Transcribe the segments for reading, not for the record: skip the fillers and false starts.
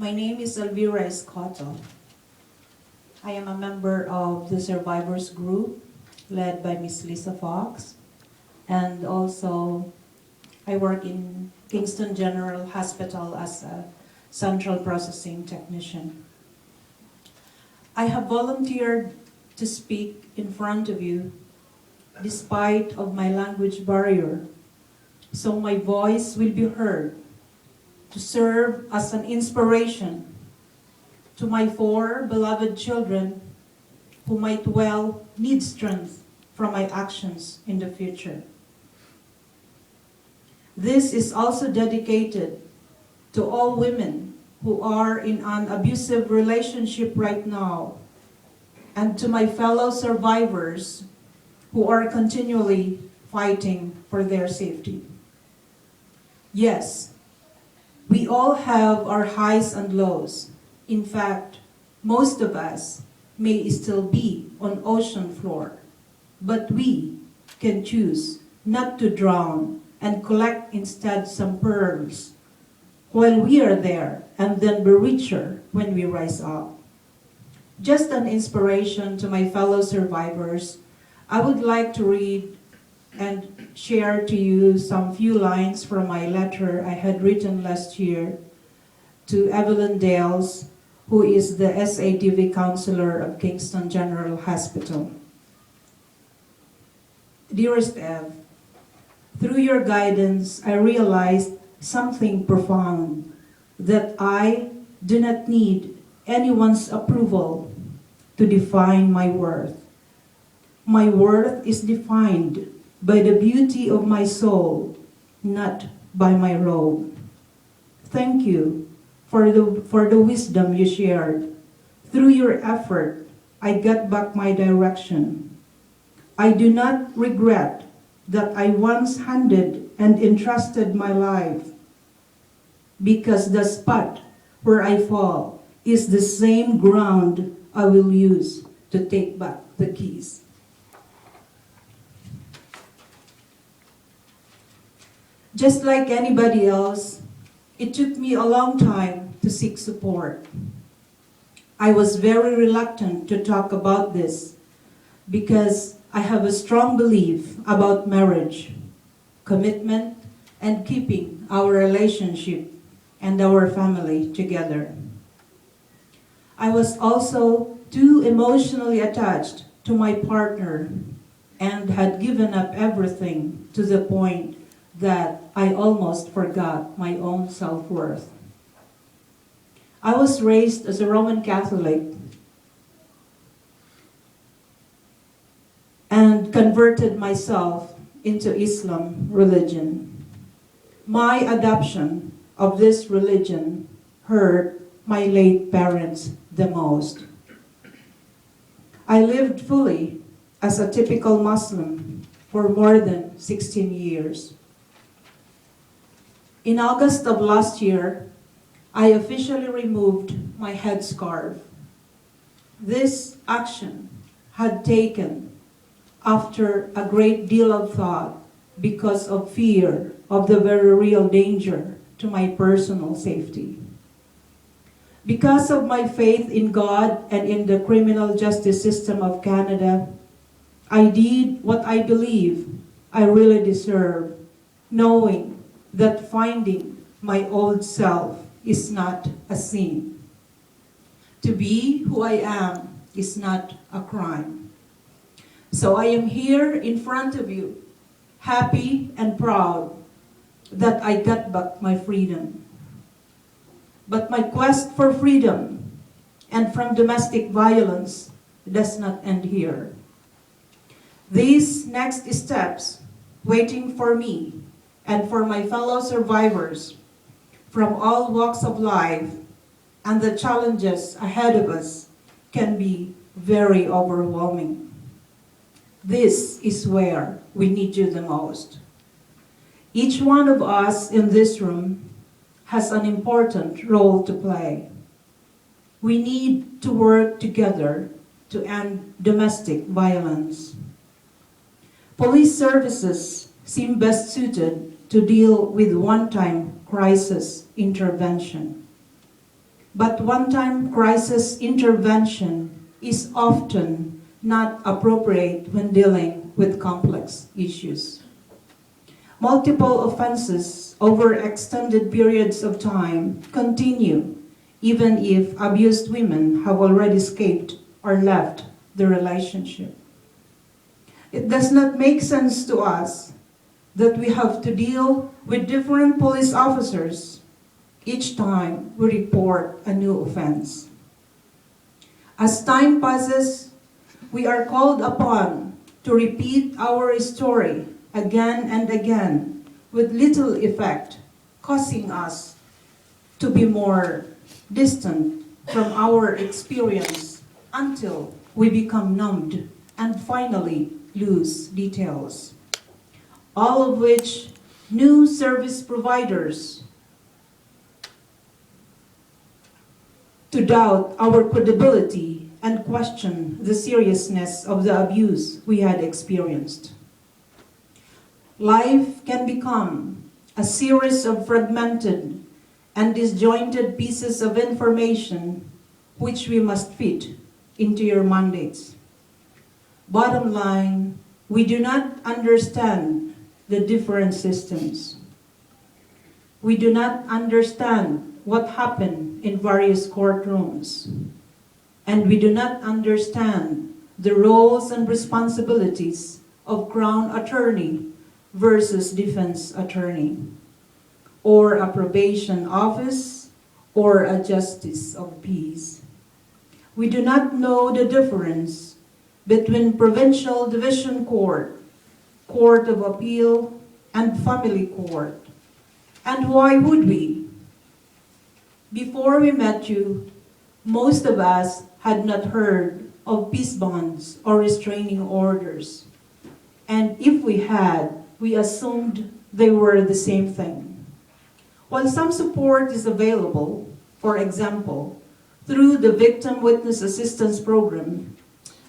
My name is Elvira Escoto. I am a member of the survivors group led by Miss Lisa Fox, and also I work in Kingston General Hospital as a central processing technician. I have volunteered to speak in front of you despite of my language barrier, so my voice will be heard to serve as an inspiration to my 4 beloved children who might well need strength from my actions in the future. This is also dedicated to all women who are in an abusive relationship right now, and to my fellow survivors who are continually fighting for their safety. Yes, we all have our highs and lows. In fact, most of us may still be on ocean floor, but we can choose not to drown and collect instead some pearls while we are there, and then be richer when we rise up. Just an inspiration to my fellow survivors, I would like to read and share to you some few lines from my letter I had written last year to Evelyn Dales, who is the SADV counselor of Kingston General Hospital. Dearest Ev, through your guidance, I realized something profound, that I do not need anyone's approval to define my worth. My worth is defined by the beauty of my soul, not by my robe. Thank you for the wisdom you shared. Through your effort, I got back my direction. I do not regret that I once handed and entrusted my life, because the spot where I fall is the same ground I will use to take back the keys. Just like anybody else, it took me a long time to seek support. I was very reluctant to talk about this because I have a strong belief about marriage, commitment, and keeping our relationship and our family together. I was also too emotionally attached to my partner and had given up everything to the point that I almost forgot my own self-worth. I was raised as a Roman Catholic and converted myself into Islam religion. My adoption of this religion hurt my late parents the most. I lived fully as a typical Muslim for more than 16 years. In August of last year, I officially removed my headscarf. This action had taken after a great deal of thought because of fear of the very real danger to my personal safety. Because of my faith in God and in the criminal justice system of Canada, I did what I believe I really deserve, knowing that finding my old self is not a sin. To be who I am is not a crime. So I am here in front of you, happy and proud that I got back my freedom. But my quest for freedom and from domestic violence does not end here. These next steps waiting for me and for my fellow survivors from all walks of life and the challenges ahead of us can be very overwhelming. This is where we need you the most. Each one of us in this room has an important role to play. We need to work together to end domestic violence. Police services seem best suited to deal with one-time crisis intervention. but one-time crisis intervention is often not appropriate when dealing with complex issues. Multiple offenses over extended periods of time continue even if abused women have already escaped or left the relationship. It does not make sense to us that we have to deal with different police officers each time we report a new offense. As time passes, we are called upon to repeat our story again and again with little effect, causing us to be more distant from our experience until we become numbed and finally lose details. All of which new service providers to doubt our credibility and question the seriousness of the abuse we had experienced. Life can become a series of fragmented and disjointed pieces of information which we must fit into your mandates. Bottom line, we do not understand the different systems. We do not understand what happened in various courtrooms. And we do not understand the roles and responsibilities of Crown Attorney versus Defense Attorney, or a probation office, or a justice of peace. We do not know the difference between Provincial Division Court, Court of Appeal, and Family Court. And why would we? Before we met you, most of us had not heard of peace bonds or restraining orders. And if we had, we assumed they were the same thing. While some support is available, for example, through the Victim Witness Assistance Program,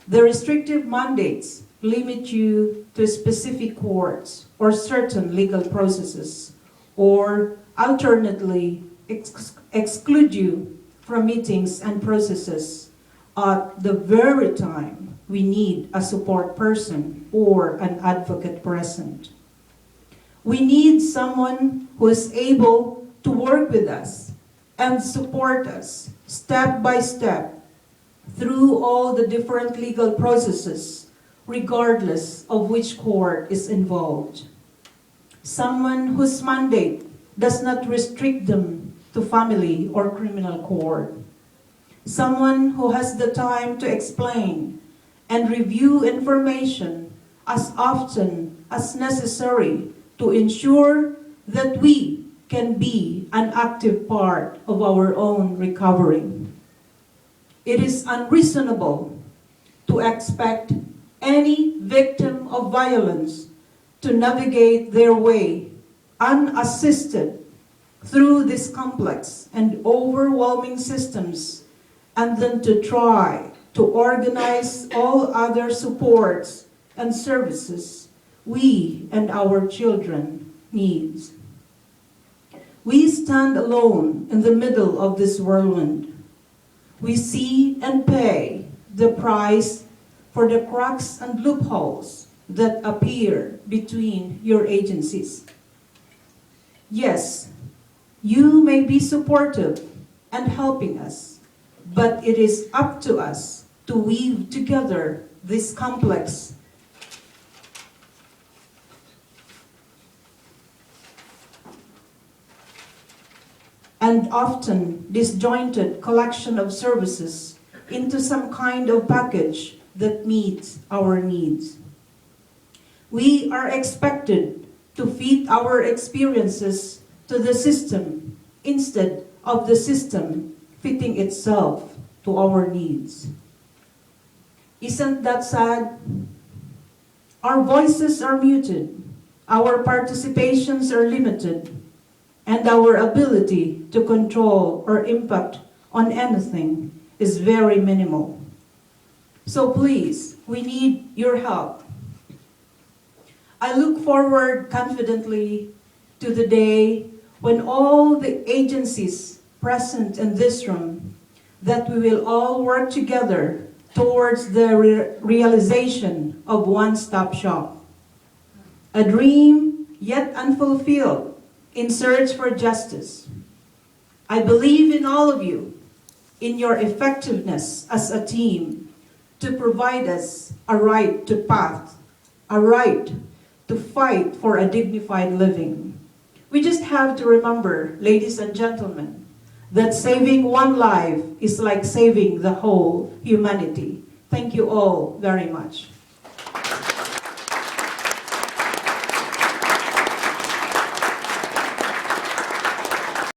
the restrictive mandates limit you to specific courts or certain legal processes, or alternately exclude you from meetings and processes at the very time we need a support person or an advocate present. We need someone who is able to work with us and support us step by step through all the different legal processes, regardless of which court is involved. Someone whose mandate does not restrict them to family or criminal court. Someone who has the time to explain and review information as often as necessary to ensure that we can be an active part of our own recovery. It is unreasonable to expect any victim of violence to navigate their way unassisted through these complex and overwhelming systems, and then to try to organize all other supports and services we and our children need. We stand alone in the middle of this whirlwind. We see and pay the price for the cracks and loopholes that appear between your agencies. Yes, you may be supportive and helping us, but it is up to us to weave together this complex and often disjointed collection of services into some kind of package that meets our needs. We are expected to fit our experiences to the system instead of the system fitting itself to our needs. Isn't that sad? Our voices are muted, our participations are limited, and our ability to control or impact on anything is very minimal. So please, we need your help. I look forward confidently to the day when all the agencies present in this room that we will all work together towards the realization of one-stop shop. A dream yet unfulfilled in search for justice. I believe in all of you, in your effectiveness as a team to provide us a right to path, a right to fight for a dignified living. We just have to remember, ladies and gentlemen, that saving one life is like saving the whole humanity. Thank you all very much.